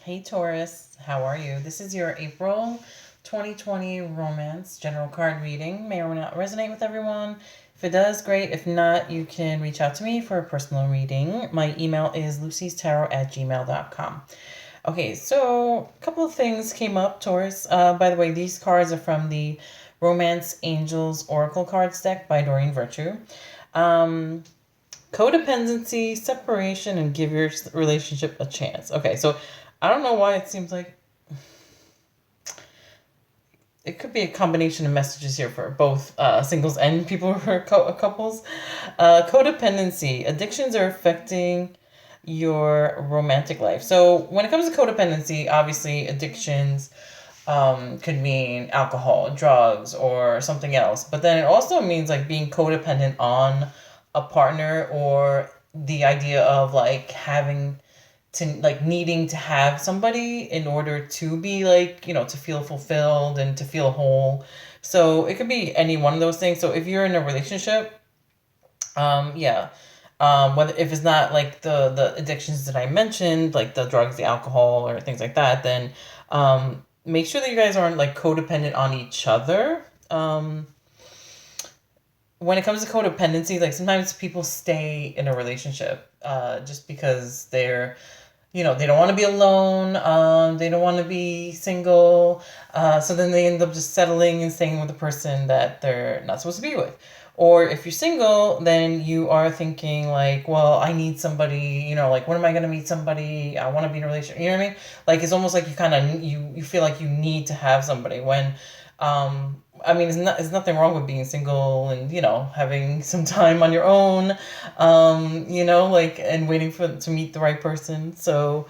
Hey Taurus, how are you? This is your April 2020 romance general card reading. May or may not resonate with everyone. If it does, great. If not, you can reach out to me for a personal reading. My email is lucy'starot@gmail.com. Okay, so a couple of things came up, Taurus. By the way, these cards are from the Romance Angels Oracle Cards deck by Doreen Virtue. Um, Codependency, separation, and give your relationship a chance. Okay, so I don't know why it seems like it could be a combination of messages here for both singles and people who are couples. Codependency, addictions are affecting your romantic life. So when it comes to codependency, obviously addictions could mean alcohol, drugs, or something else. But then it also means like being codependent on a partner, or the idea of like having to like needing to have somebody in order to be like, to feel fulfilled and to feel whole. So it could be any one of those things. So if you're in a relationship, yeah, whether if it's not like the addictions that I mentioned, like the drugs, the alcohol, or things like that, then make sure that you guys aren't like codependent on each other. When it comes to codependency, like sometimes people stay in a relationship just because they don't want to be alone. They don't want to be single. So then they end up just settling and staying with the person that they're not supposed to be with. Or if you're single, then you are thinking like, well, I need somebody, like when am I going to meet somebody? I want to be in a relationship. You know what I mean? Like it's almost like you kind of, you feel like you need to have somebody when, I mean, it's nothing wrong with being single and, having some time on your own, like, and waiting to meet the right person. So,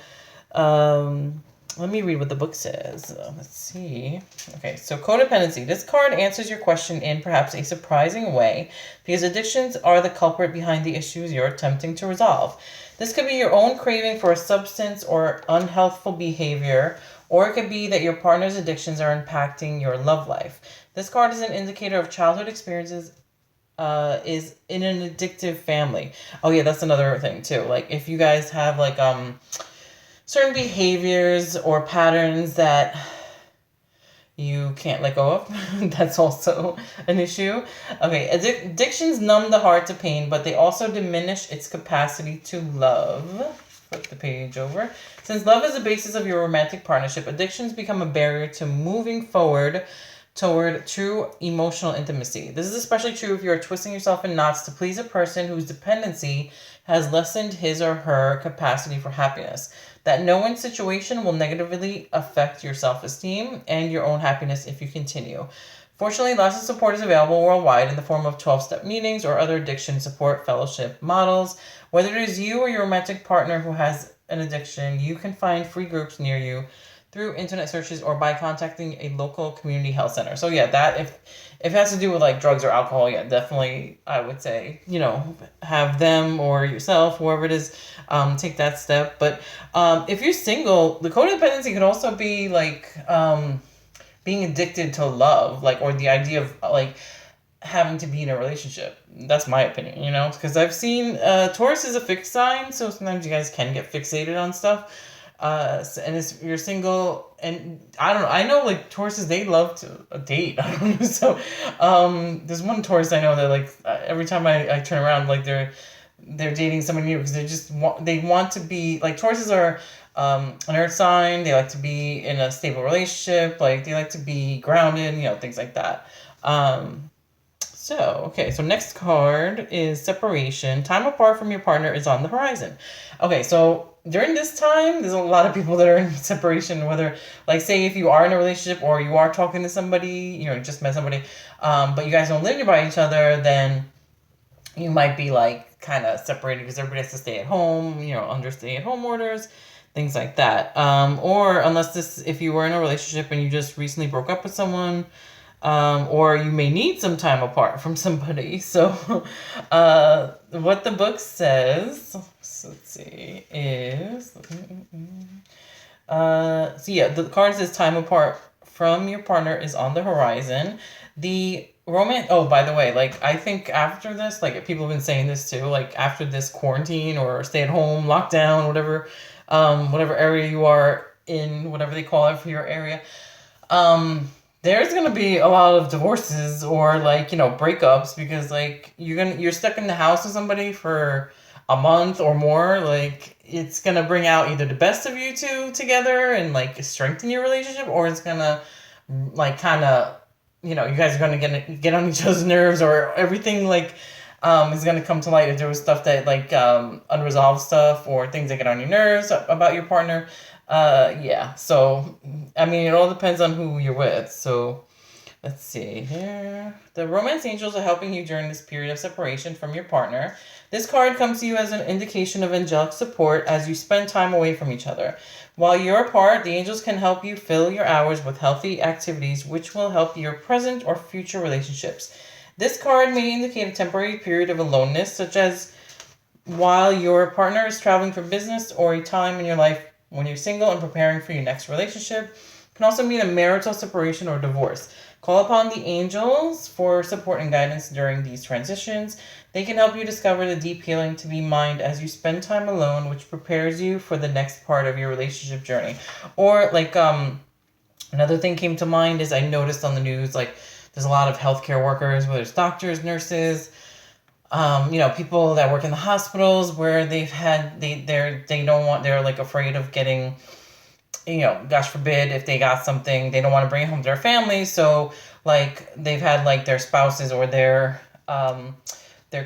let me read what the book says. Let's see. Okay, so codependency. This card answers your question in perhaps a surprising way because addictions are the culprit behind the issues you're attempting to resolve. This could be your own craving for a substance or unhealthful behavior, or it could be that your partner's addictions are impacting your love life. This card is an indicator of childhood experiences is in an addictive family. Oh yeah, that's another thing too. Like if you guys have like certain behaviors or patterns that you can't let go of, that's also an issue. Okay, addictions numb the heart to pain, but they also diminish its capacity to love. Flip the page over. Since love is the basis of your romantic partnership, addictions become a barrier to moving forward toward true emotional intimacy. This is especially true if you are twisting yourself in knots to please a person whose dependency has lessened his or her capacity for happiness. That no-win situation will negatively affect your self-esteem and your own happiness if you continue. Fortunately, lots of support is available worldwide in the form of 12-step meetings or other addiction support fellowship models. Whether it is you or your romantic partner who has an addiction, you can find free groups near you through internet searches or by contacting a local community health center. So yeah, that if it has to do with like drugs or alcohol, yeah, definitely I would say, have them or yourself, whoever it is, take that step. But if you're single, the codependency could also be like being addicted to love, like, or the idea of like having to be in a relationship. That's my opinion, because I've seen Taurus is a fixed sign, so sometimes you guys can get fixated on stuff. And if you're single, and I don't know, I know like Tauruses, they love to date. I don't know. So, there's one Taurus I know that like every time I turn around, like they're dating someone new because they want to be like Tauruses are an earth sign. They like to be in a stable relationship. Like they like to be grounded, things like that. So next card is separation. Time apart from your partner is on the horizon. Okay, so during this time, there's a lot of people that are in separation, whether, like, say if you are in a relationship or you are talking to somebody, just met somebody, but you guys don't live nearby each other, then you might be, like, kind of separated because everybody has to stay at home, under stay-at-home orders, things like that. Or if you were in a relationship and you just recently broke up with someone, or you may need some time apart from somebody. So, what the book says, let's see, is, the card says time apart from your partner is on the horizon. The romance, oh, by the way, like, I think after this, like, people have been saying this too, like, after this quarantine or stay at home, lockdown, whatever area you are, in whatever they call it for your area, um, there's gonna be a lot of divorces or like, breakups because like you're stuck in the house with somebody for a month or more. Like it's gonna bring out either the best of you two together and like strengthen your relationship, or it's gonna like kind of, you guys are gonna get on each other's nerves, or everything like is gonna come to light if there was stuff that like unresolved stuff or things that get on your nerves about your partner. Yeah. So I mean, it all depends on who you're with. So let's see here. The romance angels are helping you during this period of separation from your partner. This card comes to you as an indication of angelic support as you spend time away from each other. While you're apart, the angels can help you fill your hours with healthy activities, which will help your present or future relationships. This card may indicate a temporary period of aloneness, such as while your partner is traveling for business, or a time in your life when you're single and preparing for your next relationship. It can also mean a marital separation or divorce. Call upon the angels for support and guidance during these transitions. They can help you discover the deep healing to be mined as you spend time alone, which prepares you for the next part of your relationship journey. Or like another thing came to mind is I noticed on the news like there's a lot of healthcare workers, whether it's doctors, nurses, people that work in the hospitals where they're like afraid of getting, gosh forbid, if they got something, they don't want to bring it home to their family. So like they've had like their spouses or their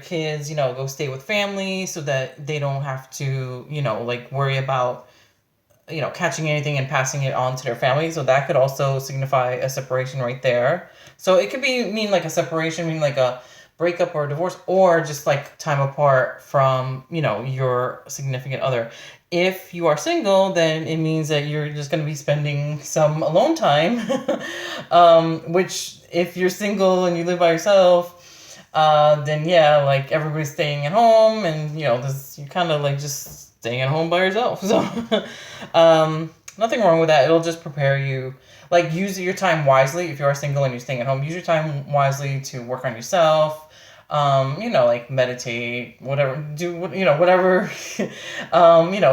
kids, go stay with family so that they don't have to, like worry about, catching anything and passing it on to their family. So that could also signify a separation right there. So it could mean like a separation, mean like a breakup or a divorce, or just like time apart from, your significant other. If you are single, then it means that you're just going to be spending some alone time, which if you're single and you live by yourself, then yeah, like everybody's staying at home, and you're kind of like just staying at home by yourself. So, nothing wrong with that. It'll just prepare you. Like, use your time wisely. If you are single and you're staying at home, use your time wisely to work on yourself. Like meditate, whatever, do, whatever,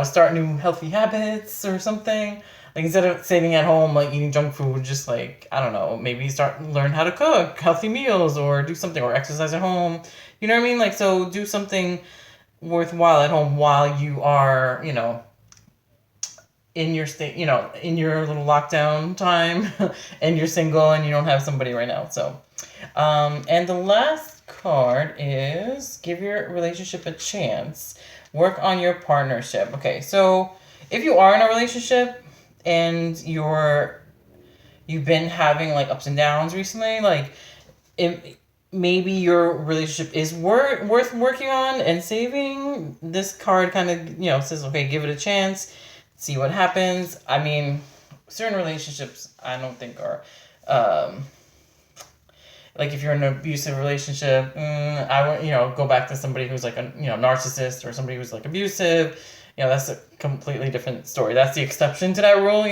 start new healthy habits or something. Like, instead of sitting at home, like, eating junk food, just like, I don't know, maybe learn how to cook healthy meals or do something, or exercise at home. You know what I mean? Like, so do something worthwhile at home while you are, in your state, in your little lockdown time, and you're single and you don't have somebody right now. So, and the last card is give your relationship a chance. Work on your partnership. Okay, so if you are in a relationship and you've been having like ups and downs recently, like maybe your relationship is worth working on and saving. This card kind of says, okay, give it a chance, see what happens. I mean, certain relationships I don't think are like, if you're in an abusive relationship, I would, go back to somebody who's like a, narcissist, or somebody who's like abusive. That's a completely different story. That's the exception to that rule,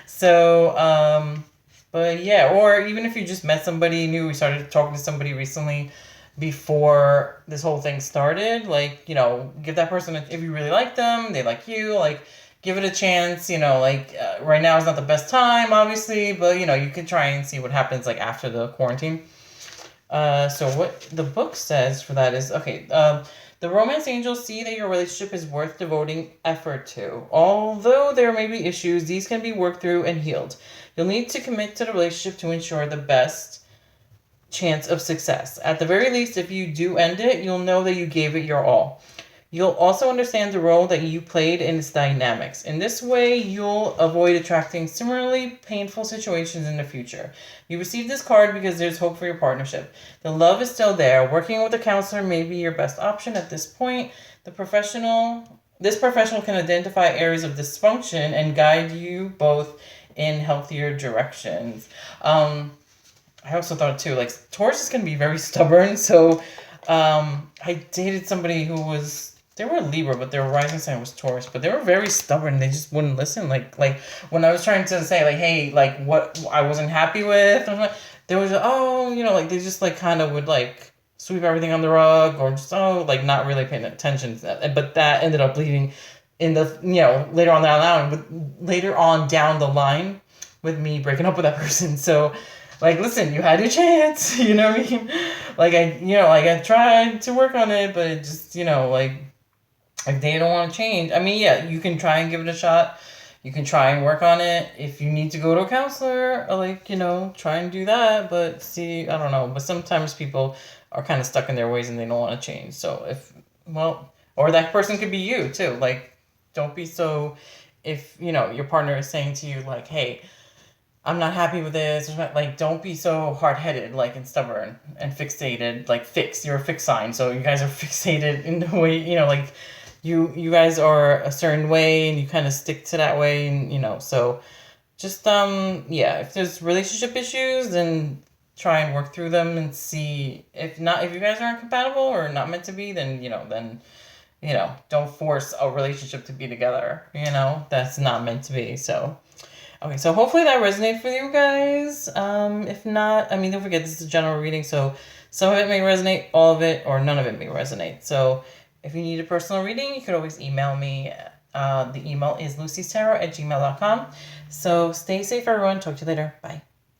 So, but yeah, or even if you just met somebody new, we started talking to somebody recently before this whole thing started, like, give that person, if you really like them, they like you, like, give it a chance, like, right now is not the best time, obviously, but, you can try and see what happens, like, after the quarantine. So what the book says for that is, okay, the romance angels see that your relationship is worth devoting effort to. Although there may be issues, these can be worked through and healed. You'll need to commit to the relationship to ensure the best chance of success. At the very least, if you do end it, you'll know that you gave it your all. You'll also understand the role that you played in its dynamics. In this way, you'll avoid attracting similarly painful situations in the future. You received this card because there's hope for your partnership. The love is still there. Working with a counselor may be your best option at this point. This professional can identify areas of dysfunction and guide you both in healthier directions. I also thought too, like, Taurus can be very stubborn. So I dated somebody who they were a Libra, but their rising sign was Taurus. But they were very stubborn. They just wouldn't listen. Like when I was trying to say, like, hey, like, what I wasn't happy with, they was, like, they just like kind of would like sweep everything on the rug, or just like not really paying attention to that. But that ended up leading in the, later on down the line with me breaking up with that person. So like, listen, you had your chance, you know what I mean? Like I tried to work on it, but it just, like if they don't want to change, I mean, yeah, you can try and give it a shot. You can try and work on it. If you need to go to a counselor, or like, try and do that. But see, I don't know. But sometimes people are kind of stuck in their ways and they don't want to change. So or that person could be you too. Like, don't be so, if, your partner is saying to you, like, hey, I'm not happy with this. Like, don't be so hard-headed, like, and stubborn and fixated. Like, you're a fixed sign, so you guys are fixated in the way, like, you guys are a certain way, and you kind of stick to that way, and, so just, yeah, if there's relationship issues, then try and work through them and see. If you guys aren't compatible or not meant to be, then, don't force a relationship to be together, that's not meant to be, so. Okay, so hopefully that resonates with you guys. If not, I mean, don't forget, this is a general reading, so some of it may resonate, all of it, or none of it may resonate. So if you need a personal reading, you could always email me. The email is lucystarot@gmail.com. So stay safe, everyone. Talk to you later. Bye.